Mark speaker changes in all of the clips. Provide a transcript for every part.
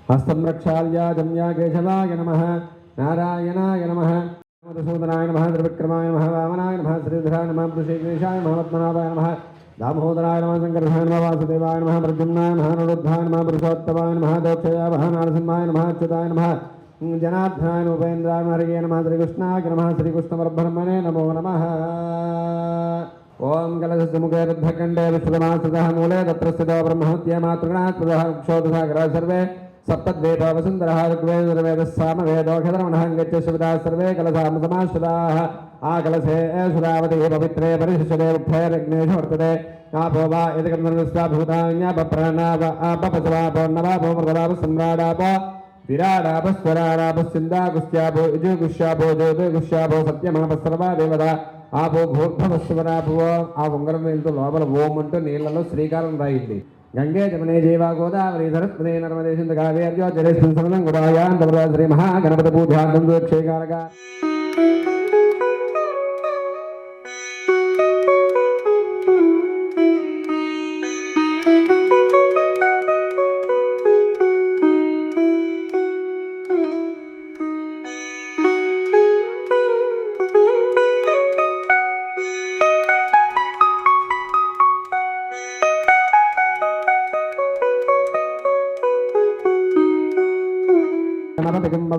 Speaker 1: हस्तं रक्षाल्या जम्या केशवाय नमः नारायणाय नमः मधुसूदनाय नमः त्रिविक्रमाय नमः वामनाय नमः श्रीधराय नमः ऋषिकेशाय नमः पद्मनाभाय नमः दामोदराय नमः शंकरसाय नमः वासुदेवाय नमः प्रद्युम्नाय नमः नरोद्धाय नमः पुरुषोत्तमाय नमः दोक्षयाय नमः नारसिंहाय नमः अच्युताय नमः जनार्दनाय उपेन्द्राय नमः हरिये नमः श्रीकृष्णाय नमः श्रीकृष्णपरब्रह्मणे नमो नमः। ओम कलशस्य मुखे रुद्धकण्डे विश्वमाश्रितः मूले तत्र स्थितो ब्रह्महत्या मातृगणात्मजः क्षोधसागरः सर्वे सप्तद्वीपा वसुन्धरः ऋग्वेदः सामवेदो खधर्मणः गच्छस्विताः सर्वे कलशामसमाश्रिताः आकलशे सुरावते पवित्रे परिशिष्यते उक्थैरग्नेषु वर्तते आपो वा यदि कर्मस्वाभूतान्यापप्राणापपसवापोन्नवापोमृतवाप सम्राडापो विराडापस्वराडापस्सिन्दाकुस्यापो इजुगुष्यापो ज्योतिगुष्यापो सत्यमापस्सर्वा देवता ఆపో భూర్భవస్వరాభువో ఆ ఉంగరం వేలుతో లోపల ఓం అంటూ నీళ్లలో శ్రీకారం రాయింది. గంగే జమనే జీవా గోదావరి సరస్వతి నర్మదే సింధు కావేర్యో జలేస్మిన్ సరళం గుడాయాంత శ్రీ మహాగణపతి పూజార్థం క్షేకారక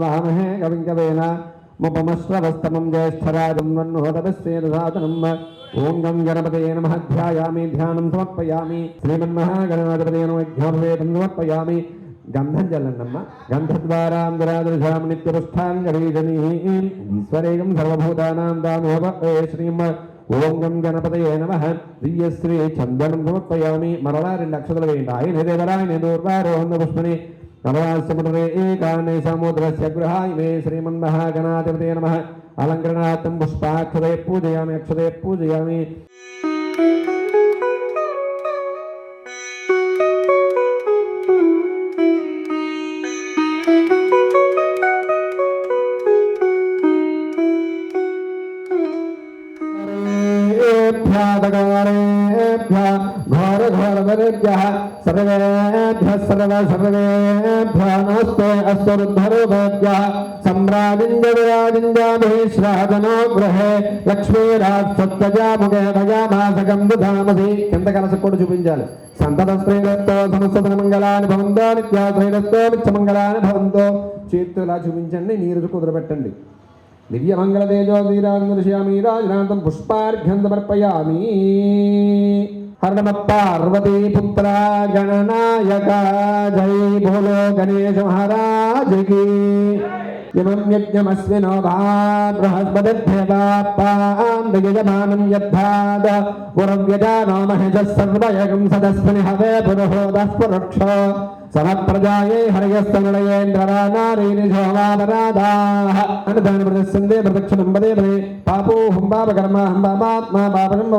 Speaker 1: वहामहे कविं कवेन मुपमश्रवस्तमं ज्येष्ठराजं वह्नोदपस्येदसादनम् ओं गं गणपतये नमः ध्यायामि ध्यानं समर्पयामि श्रीमन्महागणाधिपतये नमः ध्यानवेदं समर्पयामि गन्धञ्जलन्नम्म गन्धद्वारां दुरादृशां नित्यपुष्ठाङ्गरीजनीः ईश्वरेकं सर्वभूतानां दानोप श्रीम ओं गं गणपतये नमः दिव्यश्री चन्दनं समर्पयामि मरला రెండు అక్షతలు వేయండి ఆయన దేవరాయన దూర్వారోహణ పుష్పని नमस्ते एकाने समुद्रस्य गृहाय मे श्रीमन्महागणाधिपतये नमः अलंकरणार्थं पुष्पाक्षते पूजयामि अक्षते पूजयामि घोर घोर वरेभ्यः सर्वेभ्यः सर्वेभ्यः नमस्ते अस्तुरुद्धरूपेभ्यः सम्राजिञ्जविराजिञ्जाभिश्राजनो गृहे लक्ष्मीराजसत्यजामुखे भयामासकं दुधामसि కింద కలస కూడా చూపించాలి. సంతత శ్రీరస్తో సమస్త మంగళాని భవంతో నిత్యా శ్రీరస్తో నిత్యమంగళాని భవంతో చేతులా చూపించండి. నీరు కుదరబెట్టండి. దివ్యమంగళ తేజో శ్రీరాజర్షయామి రాజనాథం పుష్పార్ఘ్యం సమర్పయామి. हर नम पार्वती पुत्र गणनायक जय बोलो गणेश महाराज की इमं यज्ञमस्मिनो बृहस्पतिर्देवापान्दयजमानं यद्धाद पुरव्यजानो महेशः सर्वयगं सदस्मिन् हवे पुरुहोदः पुरुक्षो समप्रजायै हरयस्तनयेन्द्ररानारीनि शोभापराधाः अनुदानप्रतिसन्धे प्रदक्षिणं पदे पदे पापो हुम्बापकर्म हम्बापात्मा पापकर्म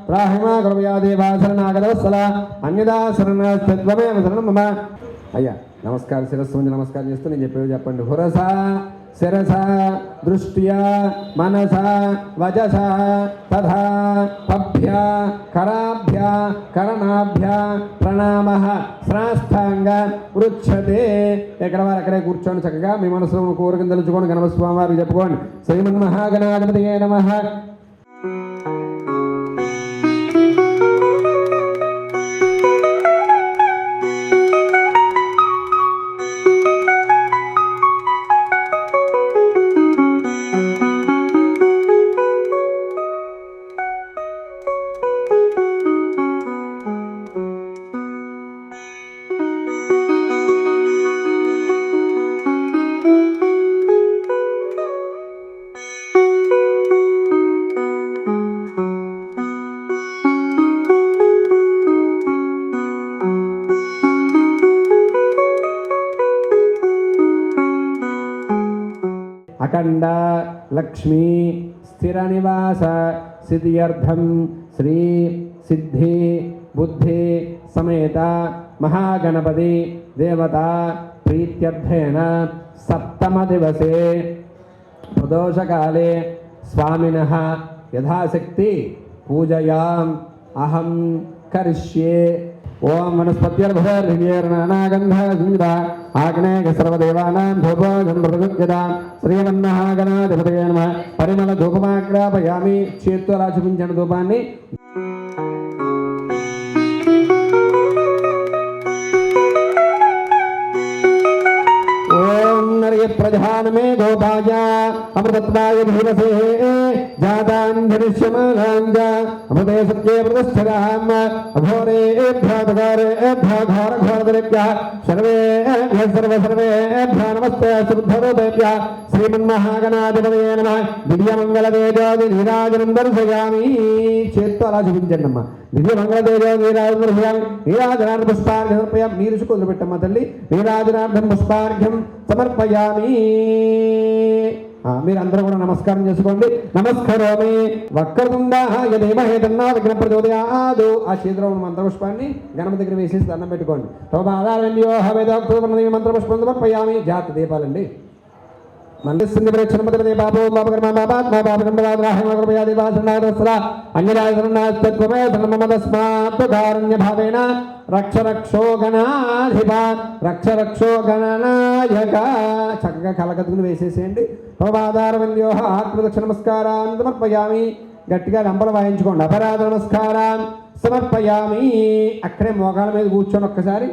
Speaker 1: प्राहिमा करुया देवा शरणागतवत्सला अन्यदा शरणस्त्वमेव शरणं मम. అయ్యా నమస్కారం శిరస్సు ముందు నమస్కారం చేస్తూ నేను చెప్పేవి చెప్పండి. హురస శిరస దృష్ట్యా మనస వజస తథా పభ్య కరాభ్య కరణాభ్య ప్రణామ శ్రాష్టాంగ పృచ్ఛతే. ఎక్కడ వారు అక్కడే కూర్చోండి. చక్కగా మీ మనసులో కోరికను తెలుసుకోండి. గణపతి స్వామి వారికి చెప్పుకోండి. శ్రీమన్మహాగణాధిపతయే నమః. अखंड लक्ष्मी स्थिर निवास सिद्ध्यर्थम श्री सिद्धि बुद्धि समेत महागणपति देवता प्रीत्यर्थेन सप्तम दिवसे प्रदोष काले स्वामिनः यथाशक्ति पूजयाम् अहं करिष्ये ఓం వనస్పత్యర్భుర్నిర్నాగంధ ఆగ్నేయ సర్వదేవానాం ధూపోజం మృతగుప్యదాం శ్రీమన్నాగనాధిపతయే నమః పరిమళ ధూపమాగ్రాపయామి. చేత్తో అలా చూపించండి ధూపాన్ని. प्रधानमे गोपाय अमृतत्वाय धीमसे जाताञ्जनिष्यमानाञ्ज अमृते सत्ये प्रतिष्ठिताम् अघोरेभ्यः घोरघोरदरेभ्यः सर्वेभ्यः सर्वेभ्यः नमस्ते शुद्धरूपेभ्यः श्रीमन्महागणाधिपतये नमः. दिव्यमङ्गलतेजो नीराजनं दर्शयामि. చేత్తో అలా చూపించండి అమ్మా. దివ్యమంగళతేజో నీరాజనం దర్శయామి. నీరాజనార్థం పుష్పార్ఘ్యం సమర్పయామి. నీరు చుక్కలు పెట్టమ్మా తల్లి. నీరాజనార్థం పుష్పార్ఘ్యం సమర్పయామి. మీరందరూ కూడా నమస్కారం చేసుకోండి. నమస్కారమే వక్రతుండాః యదేమహే తన్నో విఘ్నః ప్రచోదయాత్. ఆ చేతిలో ఉన్న మంత్రపుష్పాన్ని గణపతి దగ్గర వేసేసి దండం పెట్టుకోండి. తోపాదారవ్యోహ వేదోక్తోపర్ణదేవి మంత్రపుష్పం సమర్పయామి. జాత దీపాలండి. మందిస్తుంది ప్రక్షణపతి బాబో బాబకర్మ బాబాత్మా బాబకంబరాహ్మకృపయాదివాసనాదస్ర అన్యరాజనాస్తత్వమే ధర్మమదస్మాత్కారుణ్య భావేన రక్ష రక్షో గణాధిప రక్ష రక్షో గణనాయక. చక్కగా కలకత్తుకుని వేసేసేయండి. తోపాదారవ్యోహ ఆత్మదక్ష నమస్కారాన్ని సమర్పయామి. గట్టిగా లంపలు వాయించుకోండి. అపరాధ నమస్కారాన్ని సమర్పయామి. అక్కడే మోకాళ్ళ మీద కూర్చొని ఒక్కసారి